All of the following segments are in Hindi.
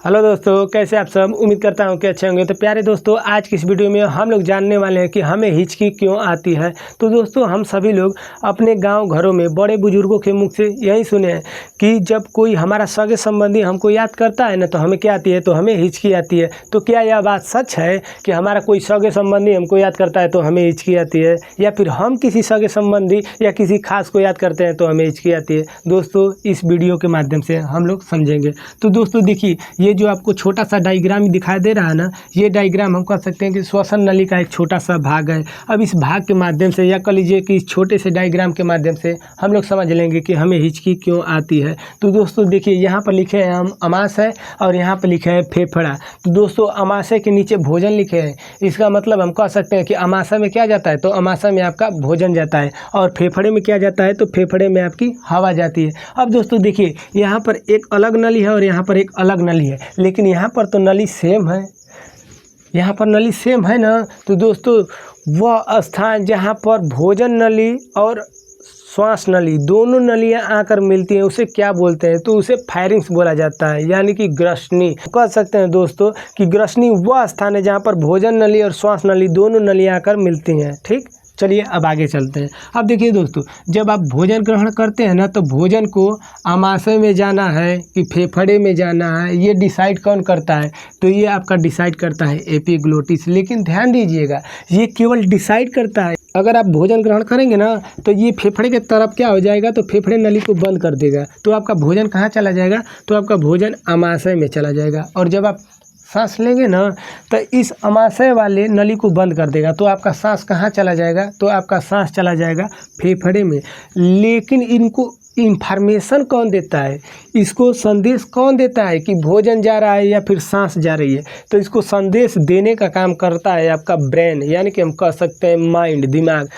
हेलो दोस्तों, कैसे आप सब। उम्मीद करता हूँ कि अच्छे होंगे। तो प्यारे दोस्तों, आज की इस वीडियो में हम लोग जानने वाले हैं कि हमें हिचकी क्यों आती है। तो दोस्तों, हम सभी लोग अपने गांव घरों में बड़े बुजुर्गों के मुख से यही सुने हैं कि जब कोई हमारा सगे संबंधी हमको याद करता है ना, तो हमें क्या आती है, तो हमें हिचकी आती है। तो क्या यह बात सच है कि हमारा कोई सगे संबंधी हमको याद करता है तो हमें हिचकी आती है, या फिर हम किसी सगे संबंधी या किसी खास को याद करते हैं तो हमें हिचकी आती है? दोस्तों, इस वीडियो के माध्यम से हम लोग समझेंगे। तो दोस्तों देखिए, ये जो आपको छोटा सा डायग्राम दिखाई दे रहा है ना, ये डायग्राम हम कह सकते हैं कि श्वसन नली का एक छोटा सा भाग है। अब इस भाग के माध्यम से, या कह लीजिए कि इस छोटे से डायग्राम के माध्यम से हम लोग समझ लेंगे कि हमें हिचकी क्यों आती है। तो दोस्तों देखिए, यहाँ पर लिखे हैं हम अमाशय और यहाँ पर लिखे है फेफड़ा। तो दोस्तों, अमाशय के नीचे भोजन लिखे हैं, इसका मतलब हम कह सकते हैं कि अमाशय में क्या जाता है, तो अमाशय में आपका भोजन जाता है, और फेफड़े में क्या जाता है, तो फेफड़े में आपकी हवा जाती है। अब दोस्तों देखिए, यहाँ पर एक अलग नली है और यहाँ पर एक अलग नली है, लेकिन यहाँ पर तो नली सेम है, यहाँ पर नली सेम है ना। तो दोस्तों, वह स्थान जहाँ पर भोजन नली और श्वास नली दोनों नलियाँ आकर मिलती हैं, उसे क्या बोलते हैं, तो उसे फायरिंग्स बोला जाता है, यानी कि ग्रसनी। कह सकते हैं दोस्तों कि ग्रसनी वह स्थान है जहाँ पर भोजन नली और श्वास नली दोनों नलियाँ आकर मिलती हैं। ठीक, चलिए अब आगे चलते हैं। अब देखिए दोस्तों, जब आप भोजन ग्रहण करते हैं ना, तो भोजन को अमाशय में जाना है कि फेफड़े में जाना है, ये डिसाइड कौन करता है, तो ये आपका डिसाइड करता है एपिग्लोटिस। लेकिन ध्यान दीजिएगा, ये केवल डिसाइड करता है। अगर आप भोजन ग्रहण करेंगे ना, तो ये फेफड़े के तरफ क्या हो जाएगा, तो फेफड़े नली को बंद कर देगा, तो आपका भोजन कहाँ चला जाएगा, तो आपका भोजन अमाशय में चला जाएगा। और जब आप सांस लेंगे ना, तो इस अमाशय वाले नली को बंद कर देगा, तो आपका सांस कहाँ चला जाएगा, तो आपका सांस चला जाएगा फेफड़े में। लेकिन इनको इंफॉर्मेशन कौन देता है, इसको संदेश कौन देता है कि भोजन जा रहा है या फिर सांस जा रही है, तो इसको संदेश देने का काम करता है आपका ब्रेन, यानी कि हम कह सकते हैं माइंड, दिमाग।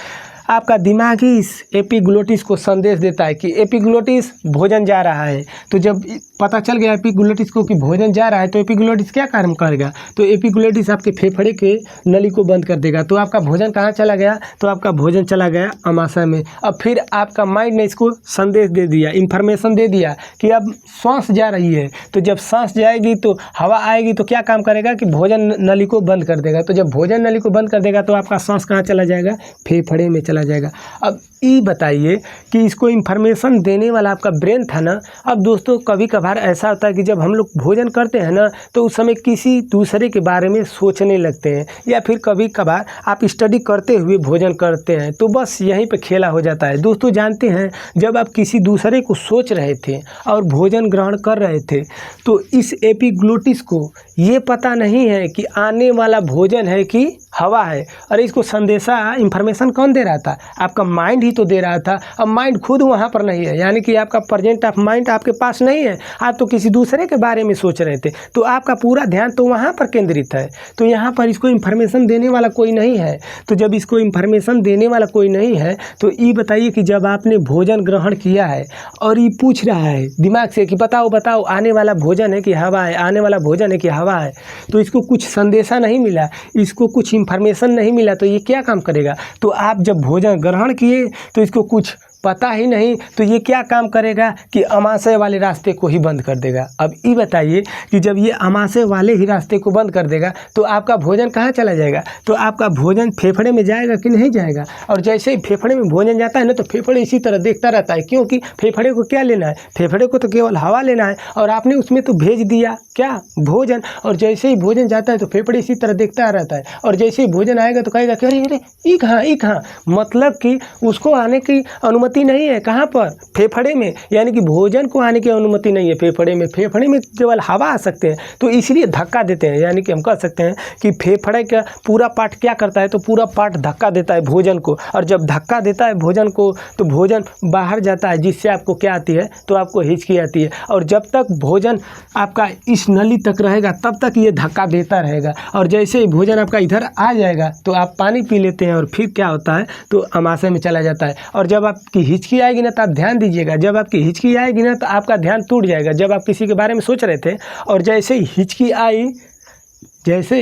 आपका दिमाग ही इस एपिग्लोटिस को संदेश देता है कि एपिग्लोटिस भोजन जा रहा है। तो जब पता चल गया एपिग्लोटिस को कि भोजन जा रहा है, तो एपिग्लोटिस क्या काम करेगा, तो एपिग्लोटिस आपके फेफड़े के नली को बंद कर देगा, तो आपका भोजन कहाँ चला गया, तो आपका भोजन चला गया अमाशय में। अब फिर आपका माइंड ने इसको संदेश दे दिया, इन्फॉर्मेशन दे दिया कि अब सांस जा रही है। तो जब सांस जाएगी तो हवा आएगी, तो क्या काम करेगा कि भोजन नली को बंद कर देगा। तो जब भोजन नली को बंद कर देगा, तो आपका सांस कहाँ चला जाएगा, फेफड़े में चला जाएगा। अब ये बताइए कि इसको इंफॉर्मेशन देने वाला आपका ब्रेन था ना। अब दोस्तों, कभी कभार ऐसा होता है कि जब हम लोग भोजन करते हैं ना, तो उस समय किसी दूसरे के बारे में सोचने लगते हैं, या फिर कभी कभार आप स्टडी करते हुए भोजन करते हैं, तो बस यहीं पे खेला हो जाता है। दोस्तों जानते हैं, जब आप किसी दूसरे को सोच रहे थे और भोजन ग्रहण कर रहे थे, तो इस एपिग्लोटिस को ये पता नहीं है कि आने वाला भोजन है कि हवा है। और इसको संदेशा इंफॉर्मेशन कौन दे रहा था, आपका माइंड ही तो दे रहा था। अब माइंड खुद वहाँ पर नहीं है, यानी कि आपका प्रेजेंट ऑफ माइंड आपके पास नहीं है, आप तो किसी दूसरे के बारे में सोच रहे थे, तो आपका पूरा ध्यान तो वहाँ पर केंद्रित है। तो यहाँ पर इसको इंफॉर्मेशन देने वाला कोई नहीं है। तो जब इसको इंफॉर्मेशन देने वाला कोई नहीं है, तो ये बताइए कि जब आपने भोजन ग्रहण किया है और ये पूछ रहा है दिमाग से कि बताओ बताओ आने वाला भोजन है कि हवा है, आने वाला भोजन है कि हवा है, तो इसको कुछ संदेशा नहीं मिला, इसको कुछ इंफॉर्मेशन नहीं मिला, तो ये क्या काम करेगा। तो आप जब भोजन ग्रहण किए तो इसको कुछ पता ही नहीं, तो ये क्या काम करेगा कि अमाशय वाले रास्ते को ही बंद कर देगा। अब ये बताइए कि जब ये अमाशय वाले ही रास्ते को बंद कर देगा, तो आपका भोजन कहाँ चला जाएगा, तो आपका भोजन फेफड़े में जाएगा कि नहीं जाएगा। और जैसे ही फेफड़े में भोजन जाता है ना, तो फेफड़े इसी तरह देखता रहता है, क्योंकि फेफड़े को क्या लेना है, फेफड़े को तो केवल हवा लेना है, और आपने उसमें तो भेज दिया क्या, भोजन। और जैसे ही भोजन जाता है तो फेफड़े इसी तरह देखता रहता है, और जैसे ही भोजन आएगा तो कहेगा कि अरे अरे ये कहाँ, मतलब कि उसको आने की अनुमति नहीं है, कहाँ पर, फेफड़े में, यानी कि भोजन को आने की अनुमति नहीं है फेफड़े में। फेफड़े में केवल हवा आ सकते हैं, तो इसलिए धक्का देते हैं, यानी कि हम कह सकते हैं कि फेफड़े का पूरा पार्ट क्या करता है, तो पूरा पार्ट धक्का देता है भोजन को, और जब धक्का देता है भोजन को, तो भोजन बाहर जाता है, जिससे आपको क्या आती है, तो आपको हिचकी आती है। और जब तक भोजन आपका इस नली तक रहेगा, तब तक ये धक्का देता रहेगा, और जैसे ही भोजन आपका इधर आ जाएगा, तो आप पानी पी लेते हैं, और फिर क्या होता है, तो अमाशय में चला जाता है। और जब आपकी हिचकी आएगी ना, तो आप ध्यान दीजिएगा, जब आपकी हिचकी आएगी ना, तो आपका ध्यान टूट जाएगा। जब आप किसी के बारे में सोच रहे थे और जैसे ही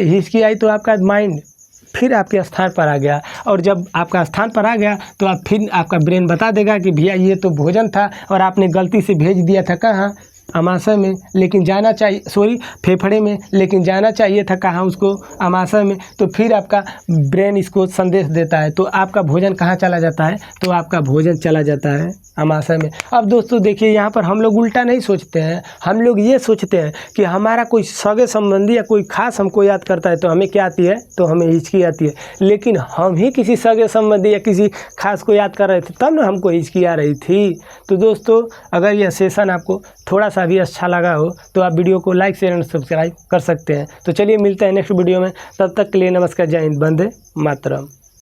हिचकी आई तो आपका माइंड फिर आपके स्थान पर आ गया, और जब आपका स्थान पर आ गया, तो आप फिर आपका ब्रेन बता देगा कि भैया ये तो भोजन था और आपने गलती से भेज दिया था कहाँ, अमाशय में, लेकिन जाना चाहिए, सॉरी, फेफड़े में, लेकिन जाना चाहिए था कहाँ उसको, अमाशय में। तो फिर आपका ब्रेन इसको संदेश देता है, तो आपका भोजन कहाँ चला जाता है, तो आपका भोजन चला जाता है अमाशय में। अब दोस्तों देखिए, यहाँ पर हम लोग उल्टा नहीं सोचते हैं, हम लोग ये सोचते हैं कि हमारा कोई सगे संबंधी या कोई खास हमको याद करता है तो हमें क्या आती है, तो हमें हिचकी आती है। लेकिन हम ही किसी सगे संबंधी या किसी खास को याद कर रहे थे तब ना हमको हिचकी आ रही थी। तो दोस्तों, अगर यह सेशन आपको थोड़ा सा भी अच्छा लगा हो तो आप वीडियो को लाइक शेयर एंड सब्सक्राइब कर सकते हैं। तो चलिए मिलते हैं नेक्स्ट वीडियो में, तब तक के लिए नमस्कार, जय हिंद, वंदे मातरम।